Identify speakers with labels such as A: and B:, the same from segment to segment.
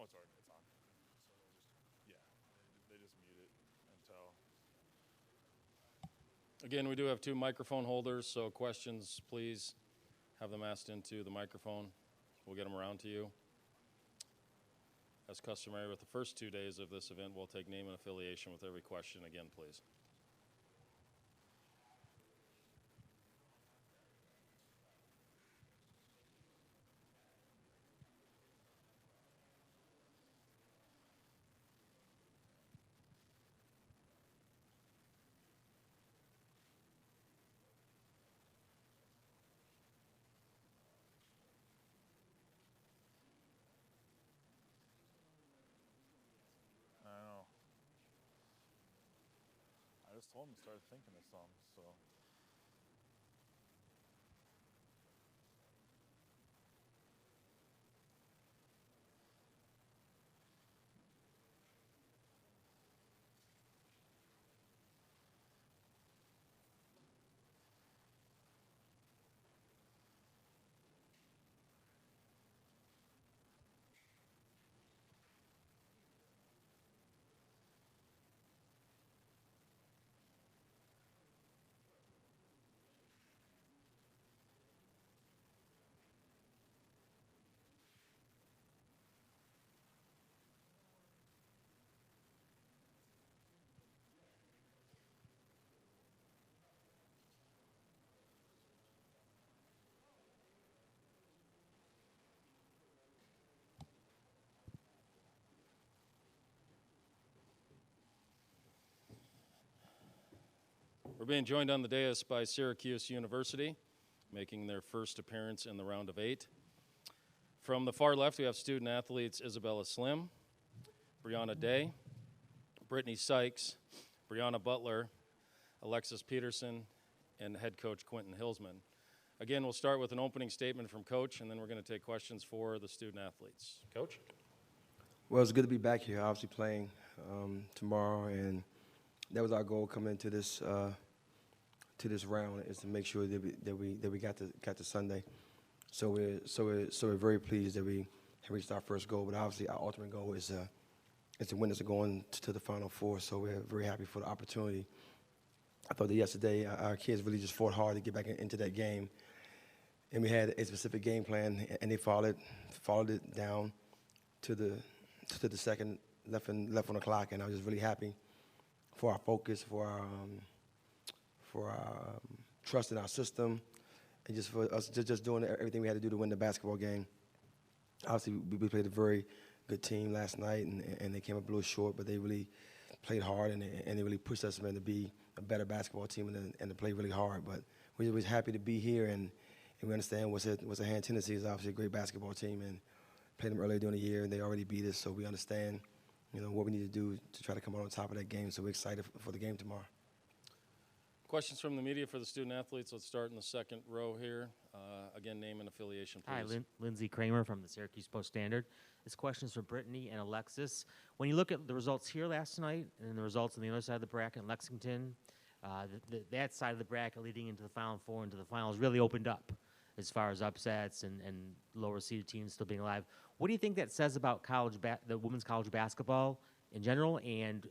A: it's already, it's on. So they just mute it until.
B: Again, we do have 2 microphone holders, so questions, please have them asked into the microphone. We'll get them around to you. As customary with the first 2 days of this event, we'll take name and affiliation with every question. Again, please.
A: I don't know. I just told him to start thinking of some, so.
B: We're being joined on the dais by Syracuse University, making their first appearance in the round of 8. From the far left, we have student athletes Isabella Slim, Brianna Day, Brittany Sykes, Brianna Butler, Alexis Peterson, and head coach Quentin Hillsman. Again, we'll start with an opening statement from Coach, and then we're going to take questions for the student athletes. Coach?
C: Well, it's good to be back here, obviously playing tomorrow, and that was our goal coming into this round, is to make sure that we got to Sunday. So we're very pleased that we have reached our first goal. But obviously, our ultimate goal is to win us going to the Final Four. So we're very happy for the opportunity. I thought that yesterday our kids really just fought hard to get back into that game, and we had a specific game plan, and they followed it down to the second left on the clock. And I was just really happy for our focus, for our trust in our system, and just for us just doing everything we had to do to win the basketball game. Obviously, we played a very good team last night, and they came up a little short, but they really played hard, and they really pushed us to be a better basketball team and to play really hard. But we're always happy to be here, and we understand what's ahead. Tennessee is obviously a great basketball team, and played them earlier during the year, and they already beat us, so we understand what we need to do to try to come out on top of that game. So we're excited for the game tomorrow.
B: Questions from the media for the student athletes. Let's start in the second row here. Again, name and affiliation, please.
D: Hi, Lindsey Kramer from the Syracuse Post-Standard. This question is for Brittany and Alexis. When you look at the results here last night and the results on the other side of the bracket in Lexington, that side of the bracket leading into the Final Four, into the finals, really opened up as far as upsets and lower seeded teams still being alive. What do you think that says about the women's college basketball in general and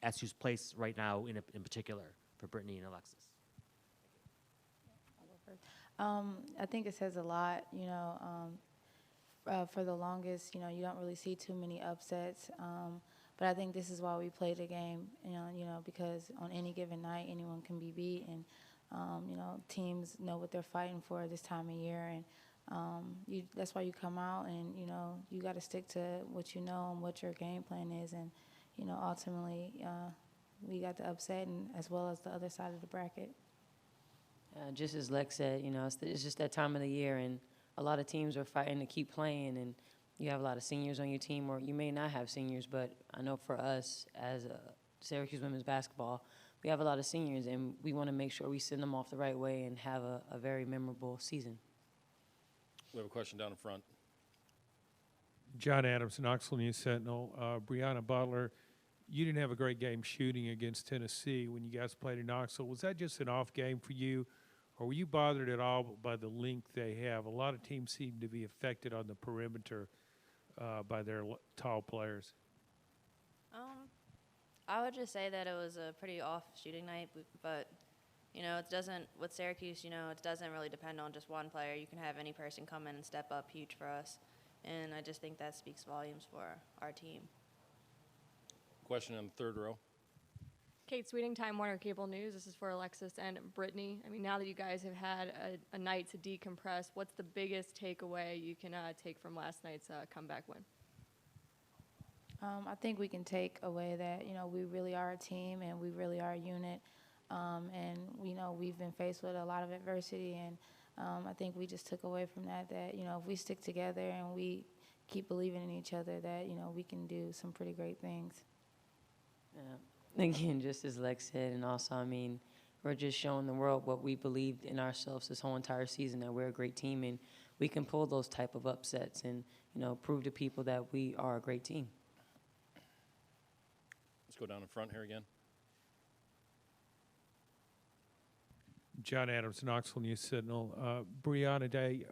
D: SU's place right now in particular for Brittany and Alexis?
E: I think it says a lot, for the longest, you don't really see too many upsets. But I think this is why we play the game, because on any given night, anyone can be beat. And, teams know what they're fighting for this time of year. And that's why you come out and, you got to stick to what you know and what your game plan is. And, ultimately, we got the upset, and as well as the other side of the bracket.
F: Just as Lex said, it's just that time of the year, and a lot of teams are fighting to keep playing, and you have a lot of seniors on your team, or you may not have seniors, but I know for us as Syracuse women's basketball, we have a lot of seniors, and we want to make sure we send them off the right way and have a very memorable season.
B: We have a question down in front.
G: John Adams, Knoxville News Sentinel. Brianna Butler, you didn't have a great game shooting against Tennessee when you guys played in Knoxville. Was that just an off game for you, or were you bothered at all by the length they have? A lot of teams seem to be affected on the perimeter by their tall players?
H: I would just say that it was a pretty off shooting night, but it doesn't, with Syracuse, it doesn't really depend on just one player. You can have any person come in and step up huge for us, and I just think that speaks volumes for our team.
B: Question in the third row.
I: Kate Sweeting, Time Warner Cable News. This is for Alexis and Brittany. I mean, now that you guys have had a night to decompress, what's the biggest takeaway you can take from last night's comeback win?
E: I think we can take away that, we really are a team and we really are a unit. And, we've been faced with a lot of adversity. And I think we just took away from that, if we stick together and we keep believing in each other, that, we can do some pretty great things.
F: Yeah. Again, just as Lex said, and also, I mean, we're just showing the world what we believed in ourselves this whole entire season, that we're a great team and we can pull those type of upsets and, prove to people that we are a great team.
B: Let's go down in front here again.
G: John Adams, Knoxville News Sentinel. Brianna Day,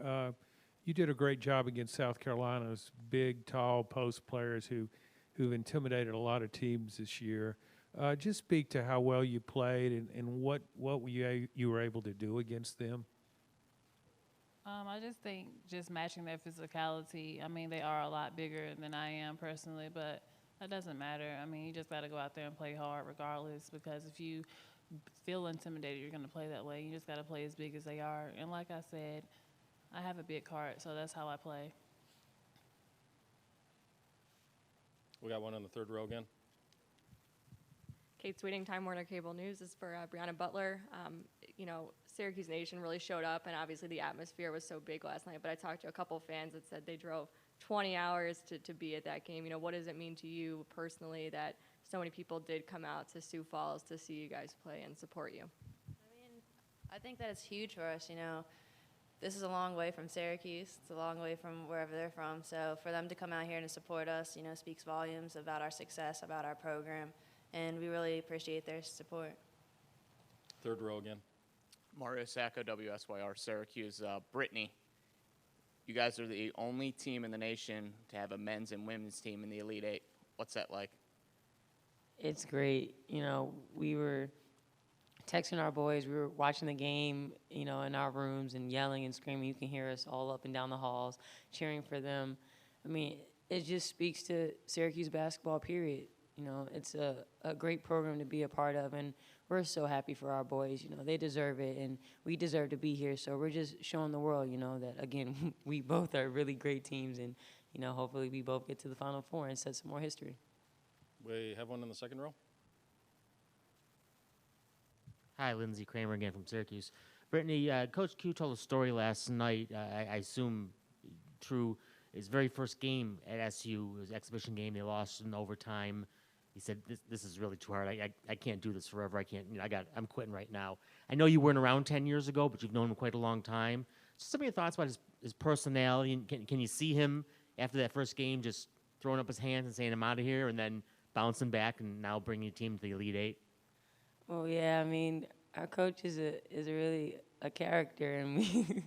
G: you did a great job against South Carolina's big, tall post players who've intimidated a lot of teams this year. Just speak to how well you played and what you were able to do against them.
J: I just think just matching their physicality. I mean, they are a lot bigger than I am personally, but that doesn't matter. I mean, you just got to go out there and play hard regardless, because if you feel intimidated, you're going to play that way. You just got to play as big as they are. And like I said, I have a big heart, so that's how I play.
B: We got one on the third row again.
I: Kate Sweeting, Time Warner Cable News. This is for Brianna Butler. Syracuse Nation really showed up, and obviously the atmosphere was so big last night. But I talked to a couple fans that said they drove 20 hours to be at that game. What does it mean to you personally that so many people did come out to Sioux Falls to see you guys play and support you?
H: I think that it's huge for us. This is a long way from Syracuse. It's a long way from wherever they're from. So for them to come out here and to support us, speaks volumes about our success, about our program, and we really appreciate their support.
B: Third row again.
K: Mario Sacco, WSYR, Syracuse. Brittany, you guys are the only team in the nation to have a men's and women's team in the Elite Eight. What's that like?
F: It's great. We were texting our boys. We were watching the game, in our rooms and yelling and screaming. You can hear us all up and down the halls cheering for them. I mean, it just speaks to Syracuse basketball, period. It's a great program to be a part of, and we're so happy for our boys. They deserve it, and we deserve to be here. So we're just showing the world, that, again, we both are really great teams, and, hopefully we both get to the Final Four and set some more history.
B: We have one in the second row.
D: Hi, Lindsey Kramer again from Syracuse. Brittany, Coach Q told a story last night, I assume true, his very first game at SU, his exhibition game, they lost in overtime. He said, this is really too hard. I can't do this forever. I'm quitting right now. I know you weren't around 10 years ago, but you've known him quite a long time. Just some of your thoughts about his personality. And can you see him after that first game just throwing up his hands and saying, I'm out of here, and then bouncing back and now bringing your team to the Elite Eight?
F: Well, yeah, I mean, our coach is really a character, and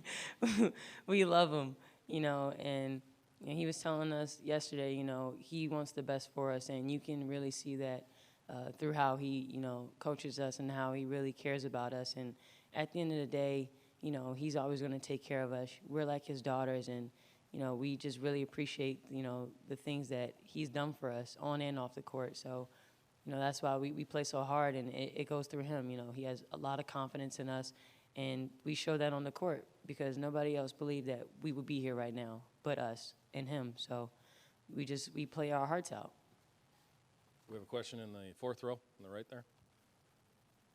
F: we love him, and he was telling us yesterday, he wants the best for us, and you can really see that through how he, coaches us and how he really cares about us. And at the end of the day, he's always going to take care of us. We're like his daughters, and, we just really appreciate, the things that he's done for us on and off the court. So, that's why we play so hard, and it goes through him. He has a lot of confidence in us, and we show that on the court because nobody else believed that we would be here right now but us and him. So we play our hearts out.
B: We have a question in the fourth row on the right there.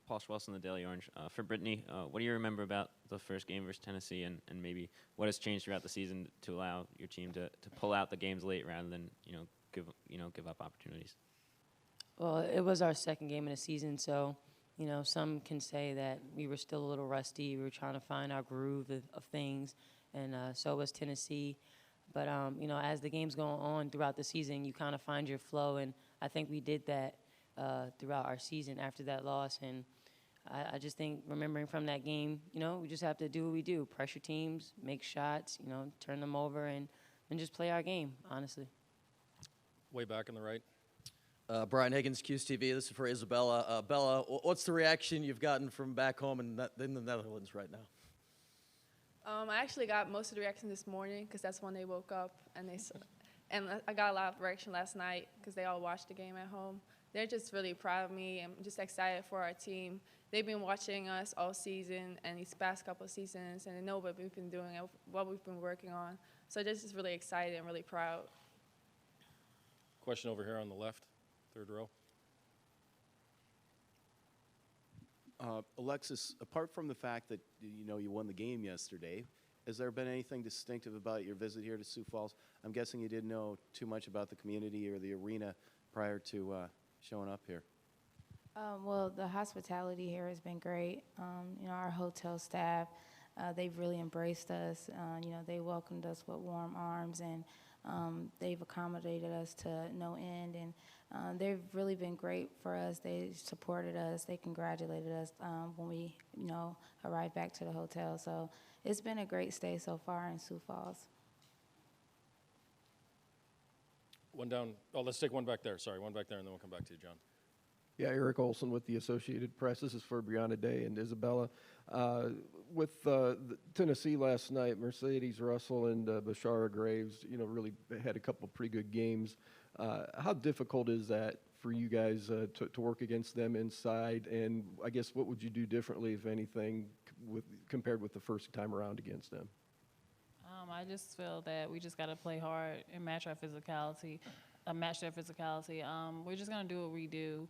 L: Paul Schwelson, the Daily Orange. For Brittany, what do you remember about the first game versus Tennessee, and maybe what has changed throughout the season to allow your team to pull out the games late rather than give up opportunities?
F: Well, it was our second game of the season, so some can say that we were still a little rusty. We were trying to find our groove of things, and so was Tennessee. But as the games go on throughout the season, you kind of find your flow, and I think we did that throughout our season after that loss. And I just think remembering from that game, we just have to do what we do: pressure teams, make shots, turn them over, and just play our game, honestly.
B: Way back on the right.
M: Brian Higgins, QSTV. This is for Isabella. Bella, what's the reaction you've gotten from back home in the Netherlands right now?
N: I actually got most of the reaction this morning because that's when they woke up, and I got a lot of reaction last night because they all watched the game at home. They're just really proud of me and just excited for our team. They've been watching us all season and these past couple of seasons, and they know what we've been doing and what we've been working on. So they're just really excited and really proud.
B: Question over here on the left, third row.
O: Alexis, apart from the fact that you won the game yesterday, has there been anything distinctive about your visit here to Sioux Falls? I'm guessing you didn't know too much about the community or the arena prior to showing up here.
E: Well, the hospitality here has been great. Our hotel staff, they've really embraced us. They welcomed us with warm arms, and they've accommodated us to no end. And they've really been great for us. They supported us. They congratulated us when we, arrived back to the hotel. So it's been a great stay so far in Sioux Falls.
B: One down. Oh, let's take one back there. Sorry, one back there, and then we'll come back to you, John.
P: Yeah, Eric Olson with the Associated Press. This is for Brianna Day and Isabella. With the Tennessee last night, Mercedes Russell and Bashara Graves, really had a couple pretty good games. How difficult is that for you guys to work against them inside? And I guess what would you do differently, if anything, compared with the first time around against them?
J: I just feel that we just got to play hard and match our physicality, match their physicality. We're just going to do what we do,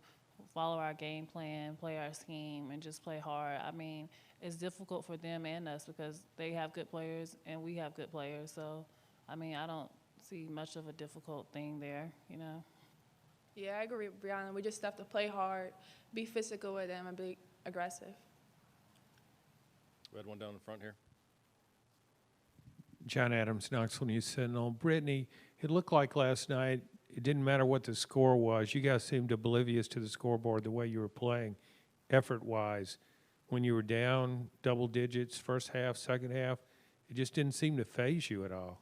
J: follow our game plan, play our scheme, and just play hard. I mean, it's difficult for them and us because they have good players and we have good players. So, I mean, I don't see much of a difficult thing there,
N: Yeah, I agree with Brianna. We just have to play hard, be physical with them, and be aggressive.
B: We had one down in front here.
G: John Adams, Knoxville News Sentinel. Brittany, it looked like last night it didn't matter what the score was. You guys seemed oblivious to the scoreboard the way you were playing, effort-wise. When you were down double digits, first half, second half, it just didn't seem to faze you at all.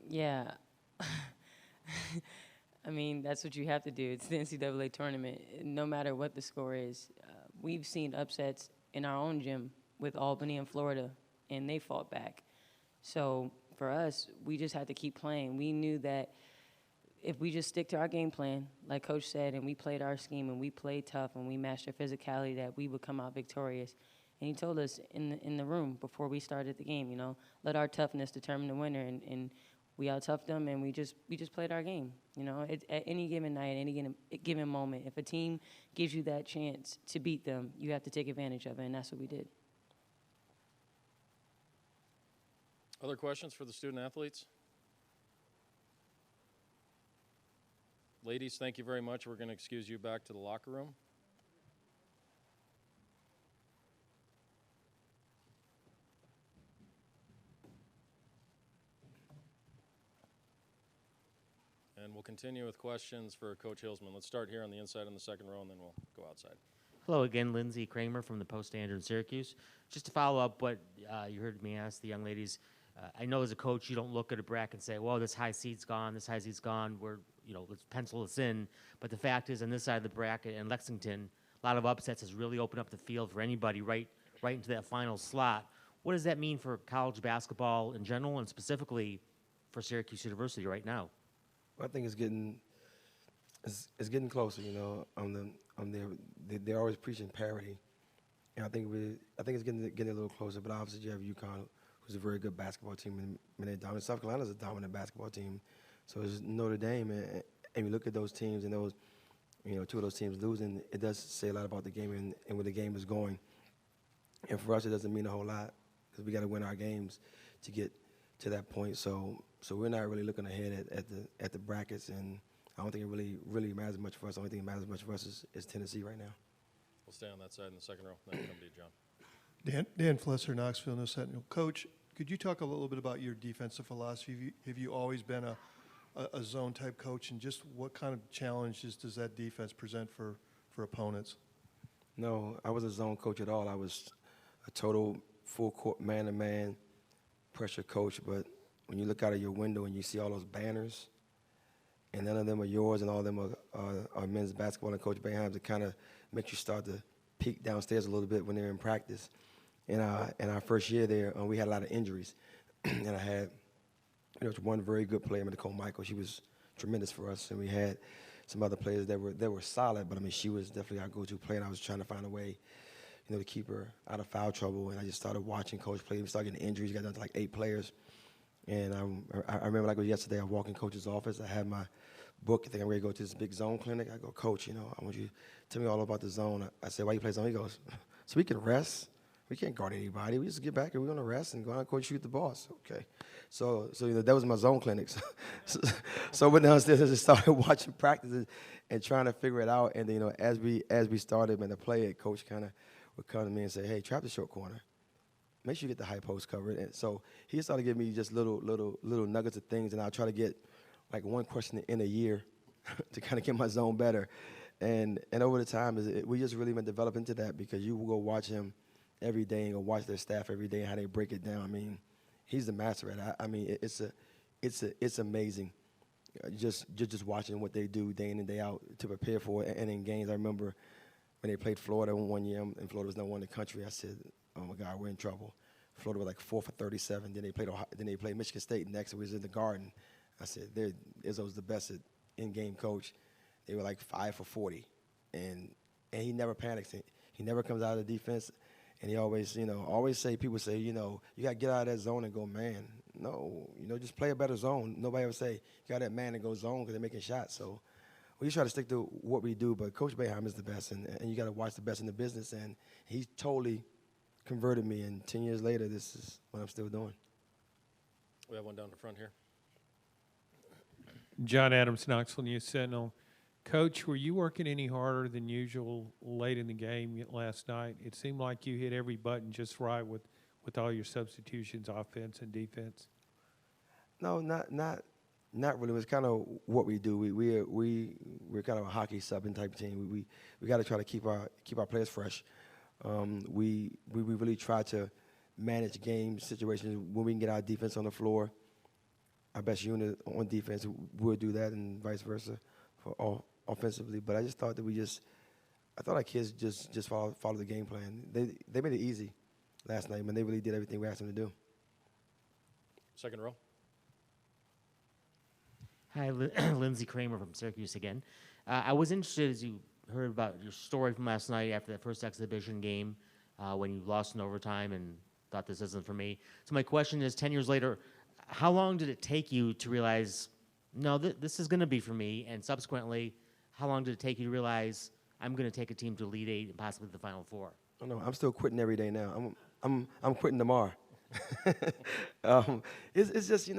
F: Yeah. I mean, that's what you have to do. It's the NCAA tournament. No matter what the score is, we've seen upsets in our own gym with Albany and Florida, and they fought back. So for us, we just had to keep playing. We knew that if we just stick to our game plan, like Coach said, and we played our scheme and we played tough and we matched their physicality, that we would come out victorious. And he told us in the room before we started the game, let our toughness determine the winner. And we out-toughed them, and we just played our game. At any given night, at any given moment, if a team gives you that chance to beat them, you have to take advantage of it, and that's what we did.
B: Other questions for the student athletes? Ladies, thank you very much. We're going to excuse you back to the locker room. And we'll continue with questions for Coach Hillsman. Let's start here on the inside in the second row, and then we'll go outside.
D: Hello again, Lindsey Kramer from the Post-Standard in Syracuse. Just to follow up what you heard me ask the young ladies, I know as a coach you don't look at a bracket and say, well, this high seed's gone, this high seed's gone, let's pencil this in. But the fact is, on this side of the bracket in Lexington, a lot of upsets has really opened up the field for anybody right into that final slot. What does that mean for college basketball in general and specifically for Syracuse University right now?
C: Well, I think it's getting closer. They're always preaching parity, and I think it's getting a little closer. But obviously, you have UConn, who's a very good basketball team, and they're dominant. South Carolina's a dominant basketball team. So it's Notre Dame, and you look at those teams, and those, two of those teams losing, it does say a lot about the game and where the game is going. And for us, it doesn't mean a whole lot because we got to win our games to get to that point. So we're not really looking ahead at the brackets, and I don't think it really matters much for us. The only thing that matters much for us is Tennessee right now.
B: We'll stay on that side in the second row. Then we'll come to you, John.
Q: Dan Flesser, Knoxville News Sentinel. Coach, could you talk a little bit about your defensive philosophy? Have you always been a zone-type coach, and just what kind of challenges does that defense present for opponents?
C: No, I was a zone coach at all. I was a total full-court man-to-man pressure coach, but when you look out of your window and you see all those banners, and none of them are yours, and all of them are men's basketball. And Coach Boeheim's, it kind of makes you start to peek downstairs a little bit when they're in practice. In our first year there, we had a lot of injuries, and I had one very good player, Nicole Michael. She was tremendous for us, and we had some other players that were solid, but I mean she was definitely our go-to player. And I was trying to find a way, to keep her out of foul trouble. And I just started watching Coach play. We started getting injuries. We got down to like 8 players. And I remember like it was yesterday. I walked in Coach's office. I had my book. I think I'm ready to go to this big zone clinic. I go, Coach, I want you to tell me all about the zone. I said, why you play zone? He goes, so we can rest. We can't guard anybody. We just get back and we're going to rest and go out and coach shoot the ball. So, okay. So that was my zone clinics. So I went downstairs and just started watching practices and trying to figure it out. And then, as we started to play it, Coach kind of would come to me and say, hey, trap the short corner. Make sure you get the high post covered. And so he started giving me just little nuggets of things, and I'll try to get like one question in a year to kind of get my zone better. And over the time, we just really been developing into that, because you will go watch him every day and go watch their staff every day and how they break it down. I mean, he's the master at it. I mean, it's amazing. Just watching what they do day in and day out to prepare for it. And in games, I remember when they played Florida one year, and Florida was number 1 in the country. I said, oh my God, we're in trouble. Florida was like 4 for 37. Then they played Michigan State next. It was in the Garden. I said, Izzo's the best in-game coach. They were like 5 for 40, and he never panics. He never comes out of the defense, and he always say, people say, you got to get out of that zone and go man. No, just play a better zone. Nobody ever say you got that man and go zone because they're making shots. So we try to stick to what we do, but Coach Boeheim is the best, and you got to watch the best in the business, and he totally converted me, and 10 years later, this is what I'm still doing.
B: We have one down the front here.
G: John Adams, Knoxville News Sentinel. Coach, were you working any harder than usual late in the game last night? It seemed like you hit every button just right with all your substitutions, offense and defense.
C: No, not really. It was kind of what we do. We're kind of a hockey subbing type of team. We got to try to keep our players fresh. We really try to manage game situations when we can get our defense on the floor. Our best unit on defense, we'll do that, and vice versa for all offensively. But I just thought that I thought our kids just follow the game plan. They made it easy last night, but they really did everything we asked them to do.
B: Second row.
D: Hi, Lindsey Kramer from Syracuse again. I was interested, as you heard about your story from last night after that first exhibition game when you lost in overtime and thought this isn't for me. So my question is, 10 years later, how long did it take you to realize, no, this is going to be for me? And subsequently, how long did it take you to realize I'm going to take a team to Elite Eight and possibly the Final Four?
C: Oh, no, I'm still quitting every day now. I'm quitting tomorrow. It's just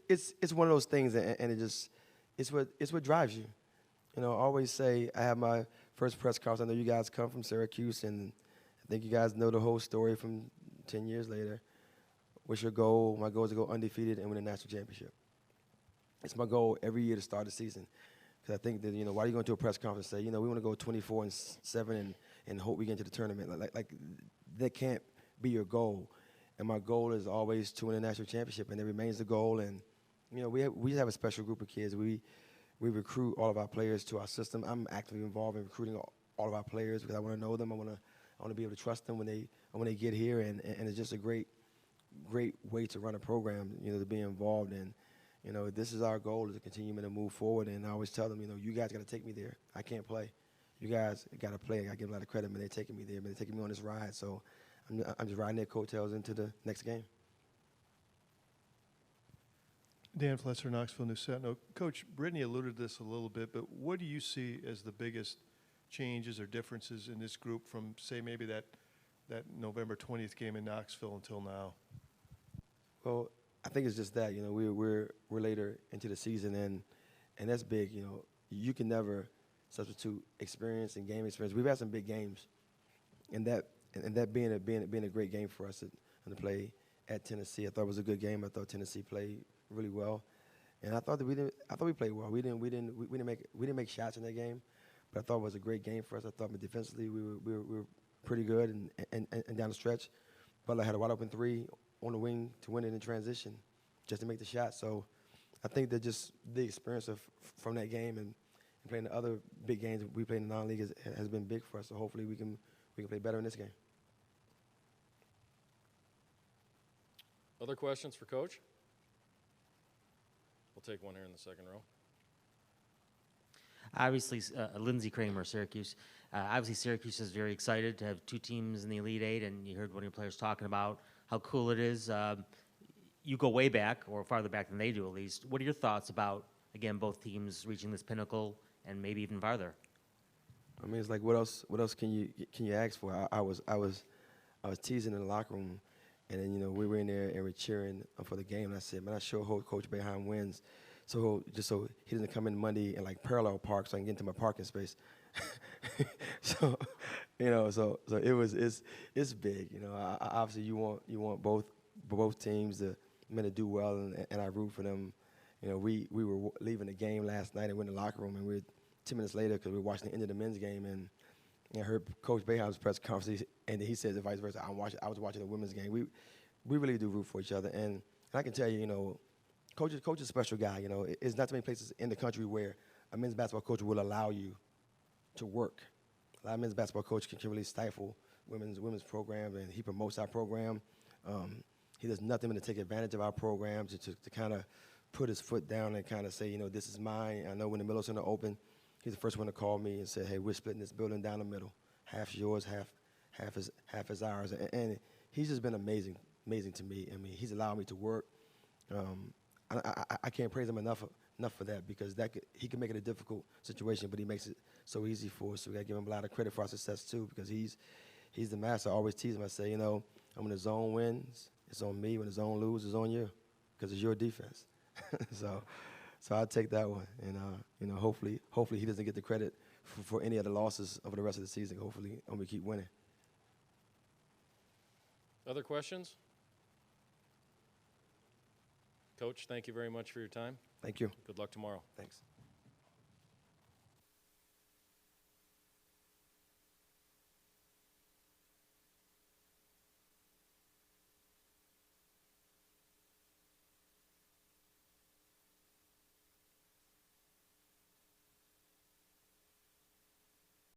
C: it's one of those things, and it's what drives you. I always say I have my first press conference. I know you guys come from Syracuse, and I think you guys know the whole story from 10 years later. What's your goal? My goal is to go undefeated and win a national championship. It's my goal every year to start the season. Because I think that, why are you going to a press conference and say, we want to go 24-7 and hope we get into the tournament? Like that can't be your goal. And my goal is always to win a national championship, and it remains the goal. And, we have a special group of kids. We recruit all of our players to our system. I'm actively involved in recruiting all of our players because I want to know them. I want to be able to trust them when they get here, and it's just a great way to run a program, to be involved in. This is our goal, is to continue to move forward. And I always tell them, you guys got to take me there. I can't play. You guys got to play. I give them a lot of credit, but they're taking me there, but they're taking me on this ride. So I'm just riding their coattails into the next game.
Q: Dan Flesser, Knoxville News Sentinel. Coach, Brittany alluded to this a little bit, but what do you see as the biggest changes or differences in this group from, say, maybe that November 20th game in Knoxville until now?
C: Well, I think it's just that, we're later into the season, and that's big. You can never substitute experience and game experience. We've had some big games, and that being a great game for us to play at Tennessee. I thought it was a good game. I thought Tennessee played really well, and I thought we played well. We didn't make shots in that game, but I thought it was a great game for us. I thought defensively we were pretty good, and down the stretch, Butler had a wide open three on the wing to win it in transition, just to make the shot. So I think that just the experience from that game and playing the other big games we played in the non-league has been big for us. So hopefully we can play better in this game.
B: Other questions for Coach? We'll take one here in the second row.
D: Obviously, Lindsey Kramer, Syracuse. Obviously, Syracuse is very excited to have two teams in the Elite Eight, and you heard one of your players talking about how cool it is. You go way back, or farther back than they do at least. What are your thoughts about, again, both teams reaching this pinnacle and maybe even farther?
C: I mean, it's like, what else can you ask for? I was teasing in the locker room, and then, you know, we were in there and we're cheering for the game. And I said, man, I sure hope Coach Boeheim wins, so he doesn't come in Monday and like parallel park so I can get into my parking space. So, you know, so it's big. You know, obviously you want both teams to do well, and I root for them. You know, we were leaving the game last night and went in the locker room, and we were 10 minutes later because we were watching the end of the men's game, and I heard Coach Boeheim's press conference, and he said the vice versa. I was watching the women's game. We really do root for each other, and I can tell you, you know, Coach is a special guy. You know, it's not too many places in the country where a men's basketball coach will allow you to work. A lot of men's basketball coach can really stifle women's program, and he promotes our program. He does nothing but to take advantage of our program to kind of put his foot down and kind of say, you know, this is mine. I know when the Miller Center opened, he's the first one to call me and say, hey, we're splitting this building down the middle. Half's yours, half is ours. And he's just been amazing to me. I mean, he's allowed me to work. I can't praise him enough for that, because he can make it a difficult situation, but he makes it so easy for us. So we got to give him a lot of credit for our success too, because he's the master. I always tease him. I say, you know, when the zone wins, it's on me. When the zone loses, it's on you, because it's your defense. So I take that one, and you know, hopefully he doesn't get the credit for any of the losses over the rest of the season. Hopefully, we keep winning.
B: Other questions? Coach, thank you very much for your time.
C: Thank you.
B: Good luck tomorrow.
C: Thanks.